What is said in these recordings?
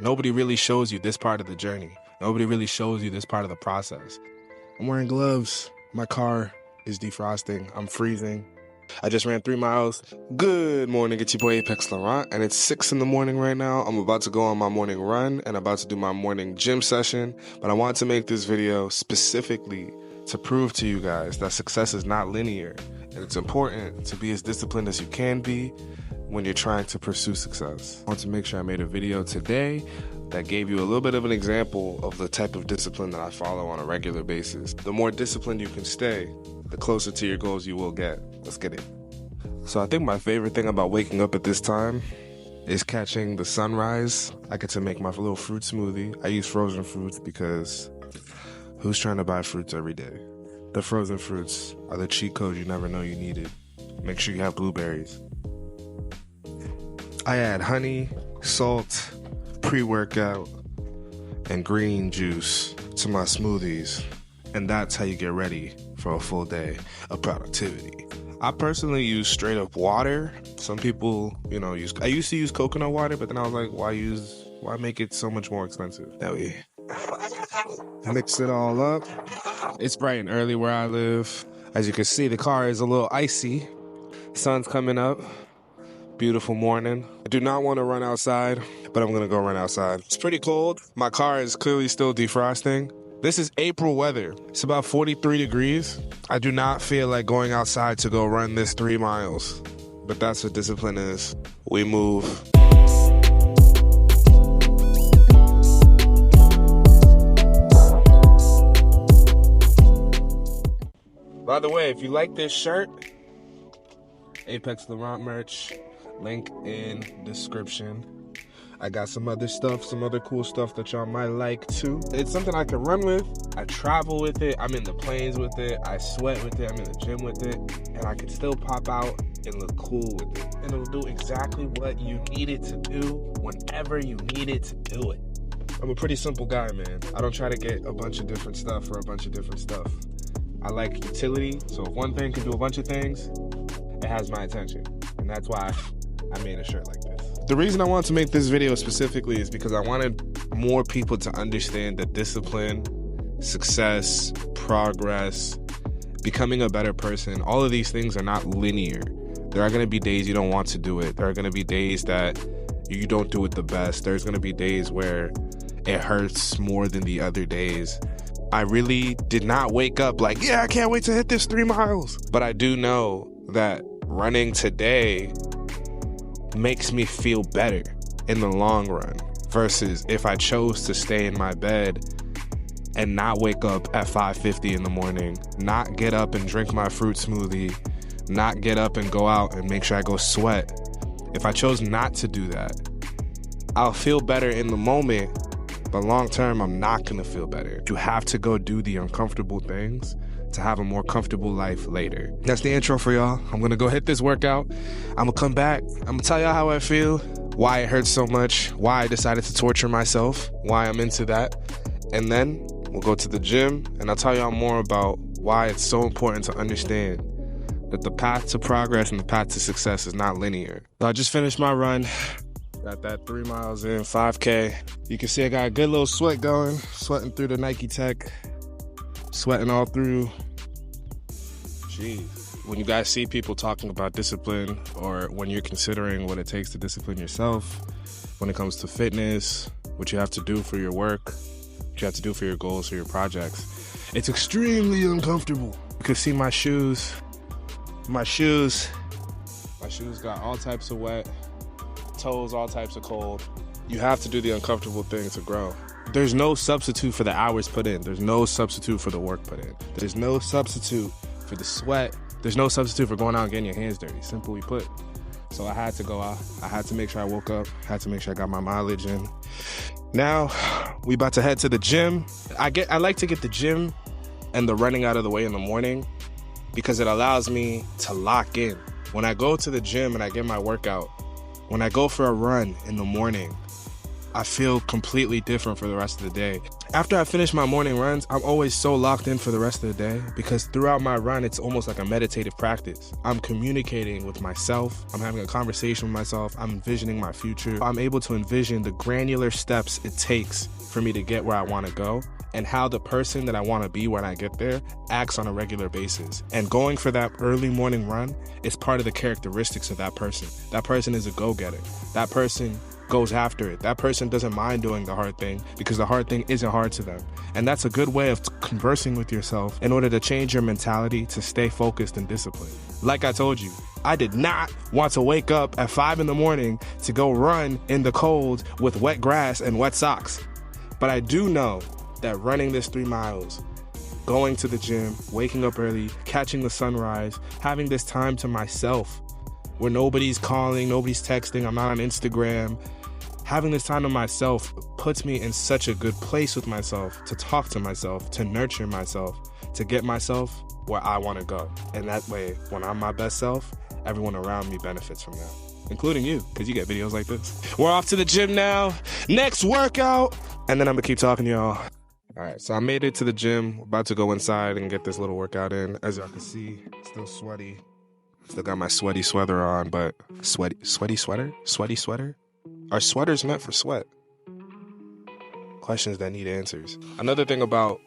Nobody really shows you this part of the journey. Nobody really shows you this part of the process. I'm wearing gloves. My car is defrosting. I'm freezing. I just ran 3 miles. Good morning, it's your boy Apex Laurent, and it's 6 in the morning right now. I'm about to go on my morning run and about to do my morning gym session, but I want to make this video specifically to prove to you guys that success is not linear, and it's important to be as disciplined as you can be when you're trying to pursue success. I want to make sure I made a video today that gave you a little bit of an example of the type of discipline that I follow on a regular basis. The more disciplined you can stay, the closer to your goals you will get. Let's get it. So I think my favorite thing about waking up at this time is catching the sunrise. I get to make my little fruit smoothie. I use frozen fruits because who's trying to buy fruits every day? The frozen fruits are the cheat code you never know you needed. Make sure you have blueberries. I add honey, salt, pre-workout, and green juice to my smoothies. And that's how you get ready for a full day of productivity. I personally use straight up water. Some people, I used to use coconut water, but then I was like, why make it so much more expensive? That we mix it all up. It's bright and early where I live. As you can see, the car is a little icy. Sun's coming up. Beautiful morning. I do not want to run outside, but I'm going to go run outside. It's pretty cold. My car is clearly still defrosting. This is April weather. It's about 43 degrees. I do not feel like going outside to go run this 3 miles, but that's what discipline is. We move. By the way, if you like this shirt, Apex Laurent merch, link in description. I got some other stuff, some other cool stuff that y'all might like too. It's something I can run with. I travel with it. I'm in the planes with it. I sweat with it. I'm in the gym with it. And I can still pop out and look cool with it. And it'll do exactly what you need it to do whenever you need it to do it. I'm a pretty simple guy, man. I don't try to get a bunch of different stuff for a bunch of different stuff. I like utility. So if one thing can do a bunch of things, it has my attention. And that's why I made a shirt like this. The reason I wanted to make this video specifically is because I wanted more people to understand that discipline, success, progress, becoming a better person, all of these things are not linear. There are going to be days you don't want to do it. There are going to be days that you don't do it the best. There's going to be days where it hurts more than the other days. I really did not wake up like, yeah, I can't wait to hit this 3 miles. But I do know that running today makes me feel better in the long run versus if I chose to stay in my bed and not wake up at 5:50 in the morning, not get up and drink my fruit smoothie, not get up and go out and make sure I go sweat. If I chose not to do that, I'll feel better in the moment, but long term, I'm not gonna feel better. You have to go do the uncomfortable things to have a more comfortable life later. That's the intro for y'all. I'm gonna go hit this workout. I'm gonna come back. I'm gonna tell y'all how I feel, why it hurts so much, why I decided to torture myself, why I'm into that. And then we'll go to the gym and I'll tell y'all more about why it's so important to understand that the path to progress and the path to success is not linear. So I just finished my run. Got that 3 miles in, 5K. You can see I got a good little sweat going, sweating through the Nike Tech. Sweating all through. Jeez. When you guys see people talking about discipline, or when you're considering what it takes to discipline yourself, when it comes to fitness, what you have to do for your work, what you have to do for your goals, for your projects, it's extremely uncomfortable. You can see my shoes. My shoes got all types of wet, toes all types of cold. You have to do the uncomfortable thing to grow. There's no substitute for the hours put in. There's no substitute for the work put in. There's no substitute for the sweat. There's no substitute for going out and getting your hands dirty, simply put. So I had to go out. I had to make sure I woke up. I had to make sure I got my mileage in. Now, we about to head to the gym. I like to get the gym and the running out of the way in the morning because it allows me to lock in. When I go to the gym and I get my workout, when I go for a run in the morning, I feel completely different for the rest of the day. After I finish my morning runs, I'm always so locked in for the rest of the day because throughout my run, it's almost like a meditative practice. I'm communicating with myself. I'm having a conversation with myself. I'm envisioning my future. I'm able to envision the granular steps it takes for me to get where I want to go and how the person that I want to be when I get there acts on a regular basis. And going for that early morning run is part of the characteristics of that person. That person is a go-getter. That person goes after it. That person doesn't mind doing the hard thing because the hard thing isn't hard to them. And that's a good way of conversing with yourself in order to change your mentality to stay focused and disciplined. Like I told you, I did not want to wake up at 5 a.m. to go run in the cold with wet grass and wet socks. But I do know that running this 3 miles, going to the gym, waking up early, catching the sunrise, having this time to myself where nobody's calling, nobody's texting, I'm not on Instagram, having this time to myself puts me in such a good place with myself to talk to myself, to nurture myself, to get myself where I want to go. And that way, when I'm my best self, everyone around me benefits from that, including you, because you get videos like this. We're off to the gym now. Next workout. And then I'm going to keep talking to y'all. All right, so I made it to the gym. About to go inside and get this little workout in. As y'all can see, still sweaty. Still got my sweaty sweater on, but sweaty sweater? Sweaty sweater? Are sweaters meant for sweat? Questions that need answers. Another thing about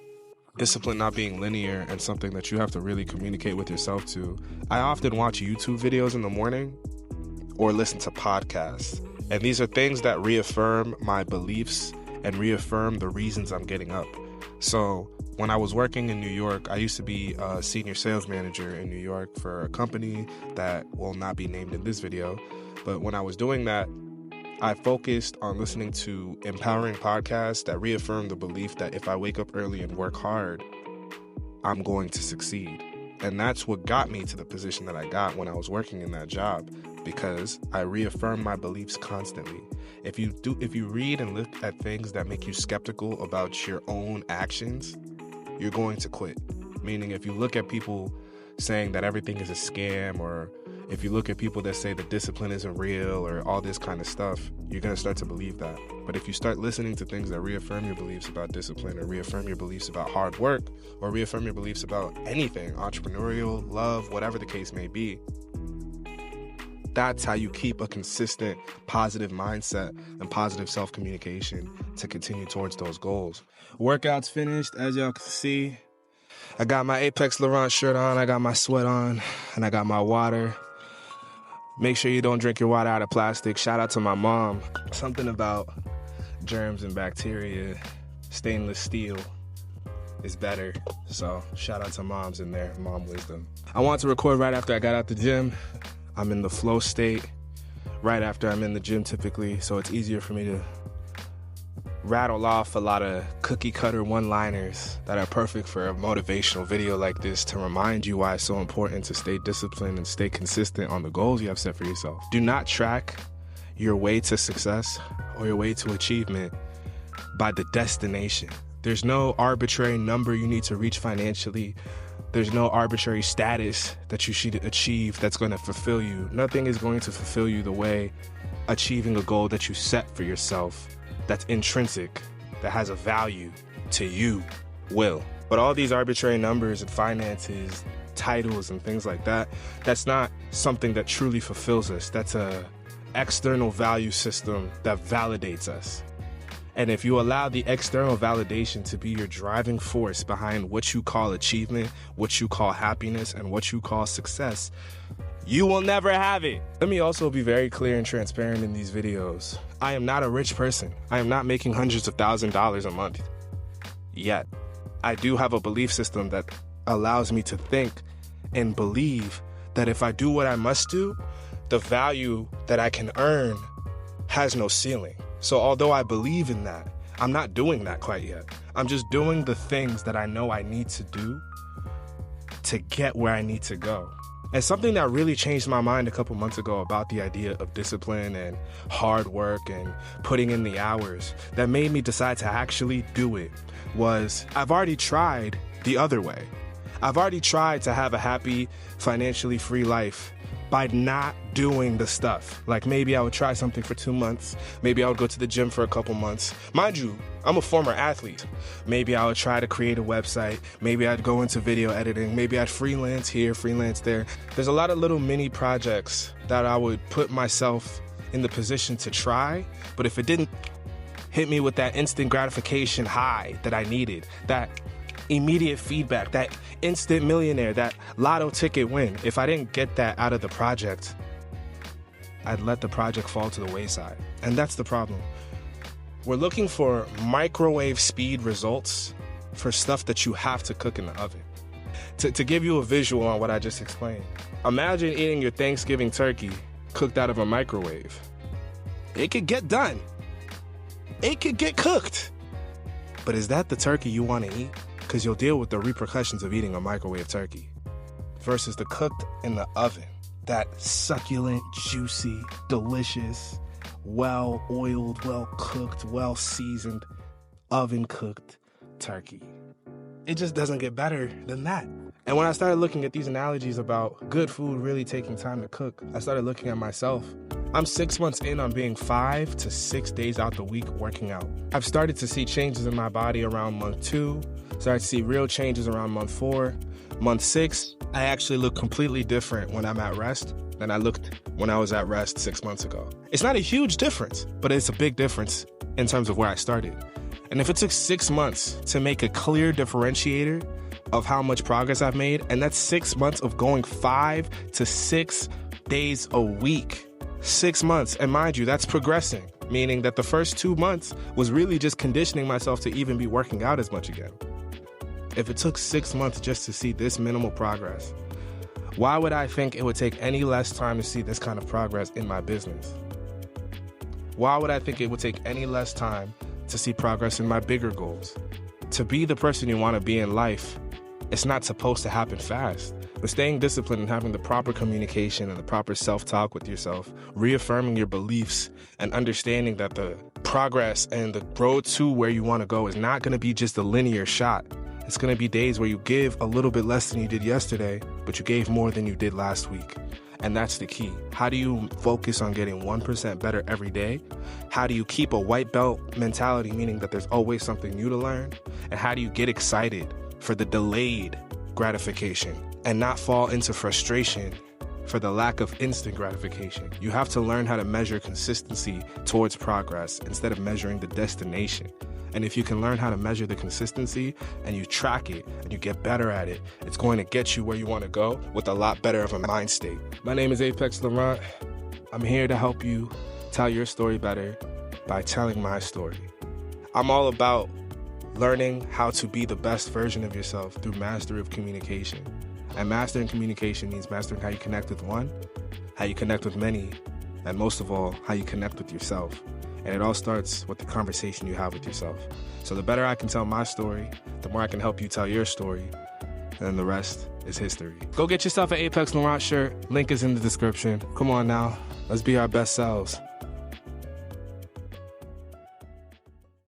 discipline not being linear and something that you have to really communicate with yourself to, I often watch YouTube videos in the morning or listen to podcasts. And these are things that reaffirm my beliefs and reaffirm the reasons I'm getting up. So when I was working in New York, I used to be a senior sales manager in New York for a company that will not be named in this video. But when I was doing that, I focused on listening to empowering podcasts that reaffirm the belief that if I wake up early and work hard, I'm going to succeed. And that's what got me to the position that I got when I was working in that job, because I reaffirmed my beliefs constantly. If you read and look at things that make you skeptical about your own actions, you're going to quit. Meaning if you look at people saying that everything is a scam, or if you look at people that say that discipline isn't real or all this kind of stuff, you're going to start to believe that. But if you start listening to things that reaffirm your beliefs about discipline, or reaffirm your beliefs about hard work, or reaffirm your beliefs about anything, entrepreneurial, love, whatever the case may be, that's how you keep a consistent positive mindset and positive self-communication to continue towards those goals. Workout's finished, as y'all can see. I got my Apex Laurent shirt on, I got my sweat on, and I got my water. Make sure you don't drink your water out of plastic. Shout out to my mom. Something about germs and bacteria, stainless steel is better. So shout out to moms in there, mom wisdom. I wanted to record right after I got out the gym. I'm in the flow state right after I'm in the gym typically, so it's easier for me to rattle off a lot of cookie cutter one-liners that are perfect for a motivational video like this to remind you why it's so important to stay disciplined and stay consistent on the goals you have set for yourself. Do not track your way to success or your way to achievement by the destination. There's no arbitrary number you need to reach financially. There's no arbitrary status that you should achieve that's going to fulfill you. Nothing is going to fulfill you the way achieving a goal that you set for yourself that's intrinsic, that has a value to you, will. But all these arbitrary numbers and finances, titles and things like that, that's not something that truly fulfills us. That's an external value system that validates us. And if you allow the external validation to be your driving force behind what you call achievement, what you call happiness, and what you call success, you will never have it. Let me also be very clear and transparent in these videos. I am not a rich person. I am not making hundreds of thousands of dollars a month yet. I do have a belief system that allows me to think and believe that if I do what I must do, the value that I can earn has no ceiling. So although I believe in that, I'm not doing that quite yet. I'm just doing the things that I know I need to do to get where I need to go. And something that really changed my mind a couple months ago about the idea of discipline and hard work and putting in the hours that made me decide to actually do it was I've already tried the other way. I've already tried to have a happy, financially free life by not doing the stuff. Like maybe I would try something for 2 months. Maybe I would go to the gym for a couple months. Mind you, I'm a former athlete. Maybe I would try to create a website. Maybe I'd go into video editing. Maybe I'd freelance here, freelance there. There's a lot of little mini projects that I would put myself in the position to try. But if it didn't hit me with that instant gratification high that I needed, that immediate feedback, that instant millionaire, that lotto ticket win, if I didn't get that out of the project, I'd let the project fall to the wayside. And that's the problem. We're looking for microwave speed results for stuff that you have to cook in the oven. To give you a visual on what I just explained, imagine eating your Thanksgiving turkey cooked out of a microwave. It could get done. It could get cooked. But is that the turkey you want to eat? Because you'll deal with the repercussions of eating a microwave turkey versus the cooked in the oven. That succulent, juicy, delicious, well-oiled, well-cooked, well-seasoned, oven-cooked turkey. It just doesn't get better than that. And when I started looking at these analogies about good food really taking time to cook, I started looking at myself. I'm 6 months in on being 5 to 6 days out the week working out. I've started to see changes in my body around month 2, started to see real changes around month 4. Month 6, I actually look completely different when I'm at rest than I looked when I was at rest 6 months ago. It's not a huge difference, but it's a big difference in terms of where I started. And if it took 6 months to make a clear differentiator of how much progress I've made, and that's 6 months of going 5 to 6 days a week. 6 months, and mind you, that's progressing, meaning that the first 2 months was really just conditioning myself to even be working out as much again. If it took 6 months just to see this minimal progress, why would I think it would take any less time to see this kind of progress in my business? Why would I think it would take any less time to see progress in my bigger goals? To be the person you want to be in life, it's not supposed to happen fast. But staying disciplined and having the proper communication and the proper self-talk with yourself, reaffirming your beliefs and understanding that the progress and the road to where you want to go is not going to be just a linear shot. It's going to be days where you give a little bit less than you did yesterday, but you gave more than you did last week. And that's the key. How do you focus on getting 1% better every day? How do you keep a white belt mentality, meaning that there's always something new to learn? And how do you get excited for the delayed gratification and not fall into frustration for the lack of instant gratification? You have to learn how to measure consistency towards progress instead of measuring the destination. And if you can learn how to measure the consistency and you track it and you get better at it, it's going to get you where you want to go with a lot better of a mind state. My name is Apex Laurent. I'm here to help you tell your story better by telling my story. I'm all about learning how to be the best version of yourself through mastery of communication. And mastering communication means mastering how you connect with one, how you connect with many, and most of all, how you connect with yourself. And it all starts with the conversation you have with yourself. So the better I can tell my story, the more I can help you tell your story, and then the rest is history. Go get yourself an Apex Laurent shirt. Link is in the description. Come on now, let's be our best selves.